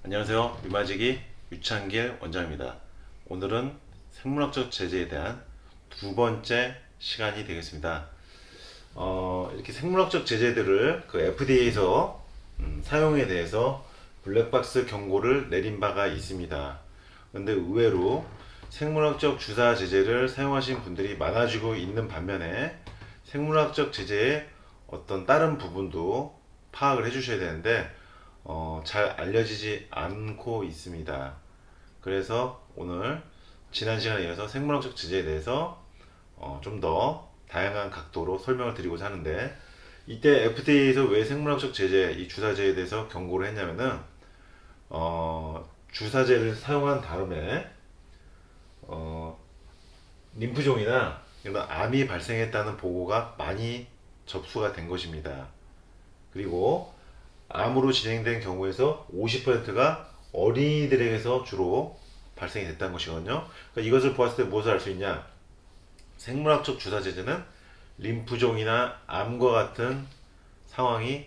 안녕하세요. 유마지기 유창길 원장입니다. 오늘은 생물학적 제재에 대한 두 번째 시간이 되겠습니다. 이렇게 생물학적 제재들을 그 FDA에서 사용에 대해서 블랙박스 경고를 내린 바가 있습니다. 그런데 의외로 생물학적 주사 제재를 사용하신 분들이 많아지고 있는 반면에 생물학적 제재의 어떤 다른 부분도 파악을 해주셔야 되는데 잘 알려지지 않고 있습니다. 그래서 오늘 지난 시간에 이어서 생물학적 제재에 대해서 좀 더 다양한 각도로 설명을 드리고자 하는데, 이때 FDA에서 왜 생물학적 제재, 이 주사제에 대해서 경고를 했냐면은 주사제를 사용한 다음에 어, 림프종이나 이런 암이 발생했다는 보고가 많이 접수가 된 것입니다. 그리고 암으로 진행된 경우에서 50%가 어린이들에게서 주로 발생이 됐다는 것이거든요. 그러니까 이것을 보았을 때 무엇을 알 수 있냐? 생물학적 주사 제제는 림프종이나 암과 같은 상황이,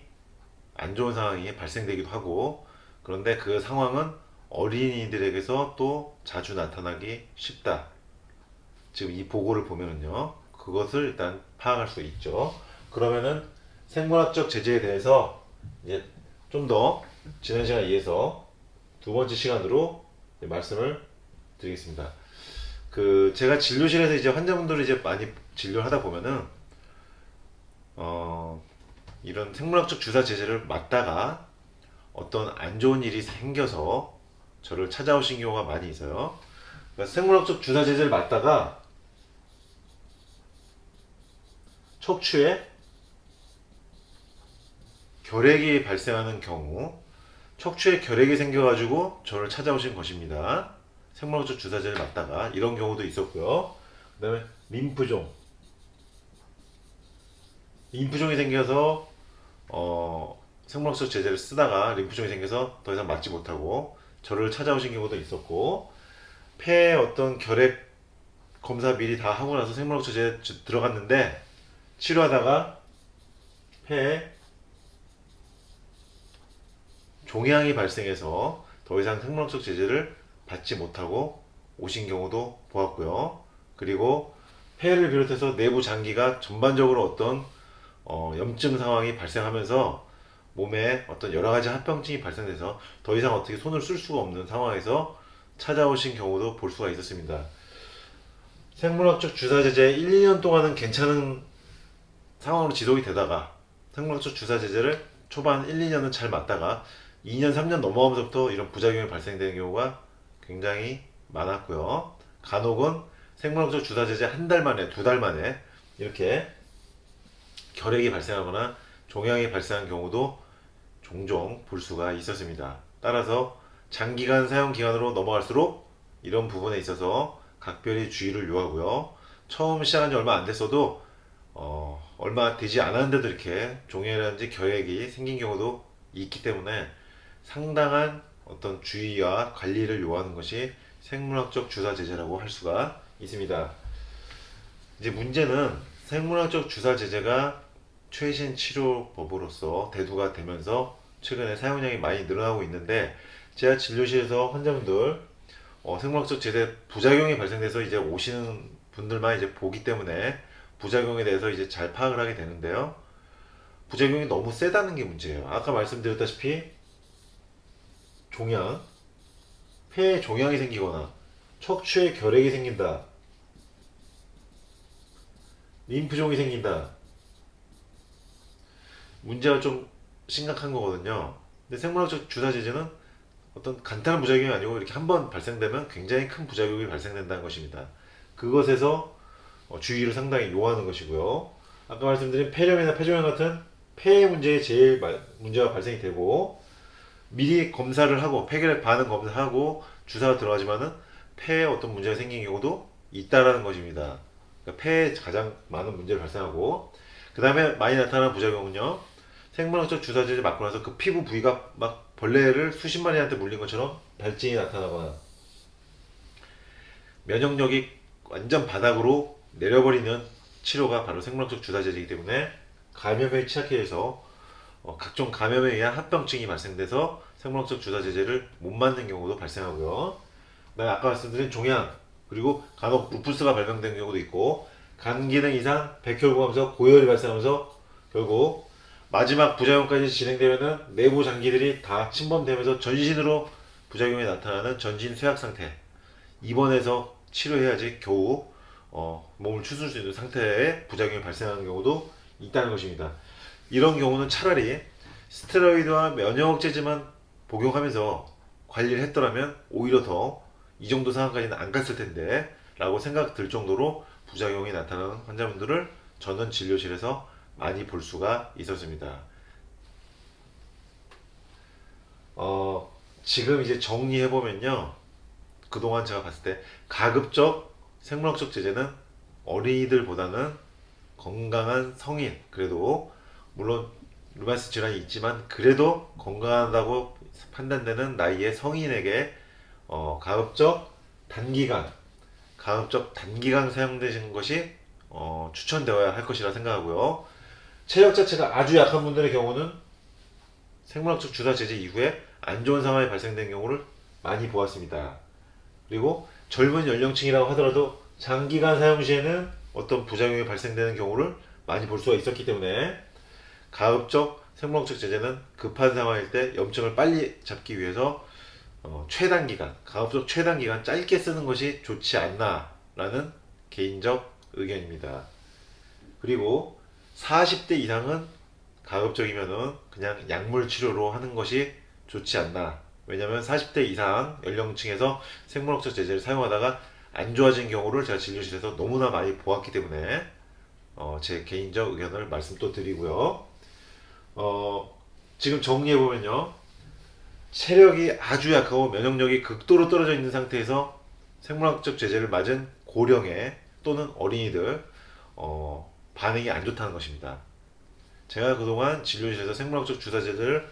안 좋은 상황이 발생되기도 하고, 그런데 그 상황은 어린이들에게서 또 자주 나타나기 쉽다. 지금 이 보고를 보면은요, 그것을 일단 파악할 수 있죠. 그러면은 생물학적 제재에 대해서 이제 좀 더 지난 시간에 이어서 두 번째 시간으로 이제 말씀을 드리겠습니다. 그 제가 진료실에서 이제 환자분들을 이제 많이 진료를 하다 보면은 어 이런 생물학적 주사 제제를 맞다가 어떤 안 좋은 일이 생겨서 저를 찾아오신 경우가 많이 있어요. 그러니까 생물학적 주사 제제를 맞다가 척추에 결핵이 발생하는 경우, 척추에 결핵이 생겨가지고 저를 찾아오신 것입니다. 생물학적 주사제를 맞다가 이런 경우도 있었고요. 그 다음에 림프종이 생겨서 생물학적 제제를 쓰다가 림프종이 생겨서 더 이상 맞지 못하고 저를 찾아오신 경우도 있었고, 폐에 어떤 결핵 검사 미리 다 하고 나서 생물학적 제제 들어갔는데 치료하다가 폐에 종양이 발생해서 더 이상 생물학적 제재를 받지 못하고 오신 경우도 보았고요. 그리고 폐를 비롯해서 내부 장기가 전반적으로 어떤 염증 상황이 발생하면서 몸에 어떤 여러 가지 합병증이 발생돼서 더 이상 어떻게 손을 쓸 수가 없는 상황에서 찾아오신 경우도 볼 수가 있었습니다. 생물학적 주사 제제 1, 2년 동안은 괜찮은 상황으로 지속이 되다가 생물학적 주사 제제를 초반 1, 2년은 잘 맞다가 2년, 3년 넘어가면서부터 이런 부작용이 발생되는 경우가 굉장히 많았고요. 간혹은 생물학적 주사 제제 한 달 만에, 두 달 만에 이렇게 결핵이 발생하거나 종양이 발생한 경우도 종종 볼 수가 있었습니다. 따라서 장기간 사용 기간으로 넘어갈수록 이런 부분에 있어서 각별히 주의를 요하고요. 처음 시작한 지 얼마 안 됐어도 얼마 되지 않았는데도 이렇게 종양이라든지 결핵이 생긴 경우도 있기 때문에 상당한 어떤 주의와 관리를 요하는 것이 생물학적 주사 제제라고 할 수가 있습니다. 이제 문제는 생물학적 주사 제제가 최신 치료법으로서 대두가 되면서 최근에 사용량이 많이 늘어나고 있는데, 제가 진료실에서 환자분들 생물학적 제제 부작용이 발생돼서 이제 오시는 분들만 이제 보기 때문에 부작용에 대해서 이제 잘 파악을 하게 되는데요. 부작용이 너무 세다는 게 문제예요. 아까 말씀드렸다시피 종양, 폐에 종양이 생기거나 척추에 결핵이 생긴다, 림프종이 생긴다. 문제가 좀 심각한 거거든요. 근데 생물학적 주사 제제는 어떤 간단한 부작용이 아니고 이렇게 한번 발생되면 굉장히 큰 부작용이 발생된다는 것입니다. 그것에서 주의를 상당히 요하는 것이고요. 아까 말씀드린 폐렴이나 폐종양 같은 폐의 문제에 제일 문제가 발생이 되고, 미리 검사를 하고 폐결핵 반응 검사하고 주사가 들어가지만은 폐에 어떤 문제가 생긴 경우도 있다라는 것입니다. 그러니까 폐에 가장 많은 문제를 발생하고, 그 다음에 많이 나타나는 부작용은요, 생물학적 주사제를 맞고 나서 그 피부 부위가 막 벌레를 수십 마리한테 물린 것처럼 발진이 나타나거나 면역력이 완전 바닥으로 내려버리는 치료가 바로 생물학적 주사제이기 때문에 감염에 취약해서 각종 감염에 의한 합병증이 발생돼서 생물학적 주사 제제를 못 맞는 경우도 발생하고요. 그다음에 아까 말씀드린 종양, 그리고 간혹 루푸스가 발병된 경우도 있고, 간 기능 이상, 백혈구하면서 고열이 발생하면서 결국 마지막 부작용까지 진행되면은 내부 장기들이 다 침범되면서 전신으로 부작용이 나타나는 전신 쇠약 상태. 입원해서 치료해야지 겨우 몸을 추스를 수 있는 상태에 부작용이 발생하는 경우도 있다는 것입니다. 이런 경우는 차라리 스테로이드와 면역제제만 복용하면서 관리를 했더라면 오히려 더 이 정도 상황까지는 안 갔을 텐데 라고 생각 들 정도로 부작용이 나타나는 환자분들을 저는 진료실에서 많이 볼 수가 있었습니다. 지금 이제 정리해보면요, 그동안 제가 봤을 때 가급적 생물학적 제제는 어린이들보다는 건강한 성인, 그래도 물론 류마티스 질환이 있지만 그래도 건강하다고 판단되는 나이의 성인에게 단기간 가급적 단기간 사용되시는 것이 추천되어야 할 것이라 생각하고요. 체력 자체가 아주 약한 분들의 경우는 생물학적 주사 제제 이후에 안 좋은 상황이 발생된 경우를 많이 보았습니다. 그리고 젊은 연령층이라고 하더라도 장기간 사용 시에는 어떤 부작용이 발생되는 경우를 많이 볼 수가 있었기 때문에 가급적 생물학적 제제는 급한 상황일 때 염증을 빨리 잡기 위해서 최단기간, 가급적 최단기간 짧게 쓰는 것이 좋지 않나라는 개인적 의견입니다. 그리고 40대 이상은 가급적이면은 그냥 약물 치료로 하는 것이 좋지 않나. 왜냐면 40대 이상 연령층에서 생물학적 제제를 사용하다가 안 좋아진 경우를 제가 진료실에서 너무나 많이 보았기 때문에 제 개인적 의견을 말씀 또 드리고요. 지금 정리해보면요, 체력이 아주 약하고 면역력이 극도로 떨어져 있는 상태에서 생물학적 제제를 맞은 고령의 또는 어린이들 반응이 안 좋다는 것입니다. 제가 그동안 진료실에서 생물학적 주사 제제를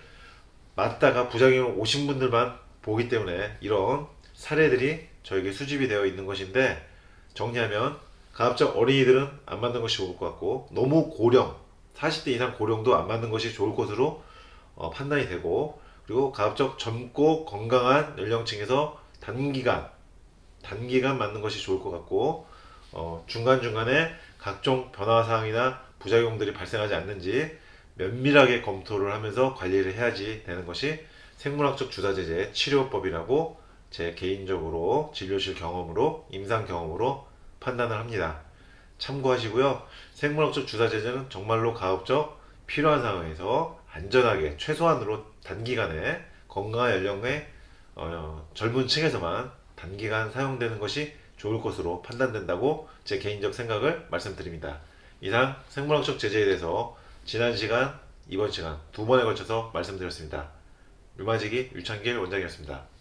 맞다가 부작용 오신 분들만 보기 때문에 이런 사례들이 저에게 수집이 되어 있는 것인데, 정리하면 가급적 어린이들은 안 맞는 것이 좋을 것 같고, 너무 고령 40대 이상 고령도 안 맞는 것이 좋을 것으로 판단이 되고, 그리고 가급적 젊고 건강한 연령층에서 단기간 맞는 것이 좋을 것 같고, 중간중간에 각종 변화사항이나 부작용들이 발생하지 않는지 면밀하게 검토를 하면서 관리를 해야지 되는 것이 생물학적 주사제제의 치료법이라고 제 개인적으로 진료실 경험으로, 임상 경험으로 판단을 합니다. 참고하시고요. 생물학적 주사제제는 정말로 가급적 필요한 상황에서 안전하게 최소한으로 단기간에 건강한 연령의 젊은 층에서만 단기간 사용되는 것이 좋을 것으로 판단된다고 제 개인적 생각을 말씀드립니다. 이상 생물학적 제제에 대해서 지난 시간, 이번 시간 두 번에 걸쳐서 말씀드렸습니다. 류마지기 유창길 원장이었습니다.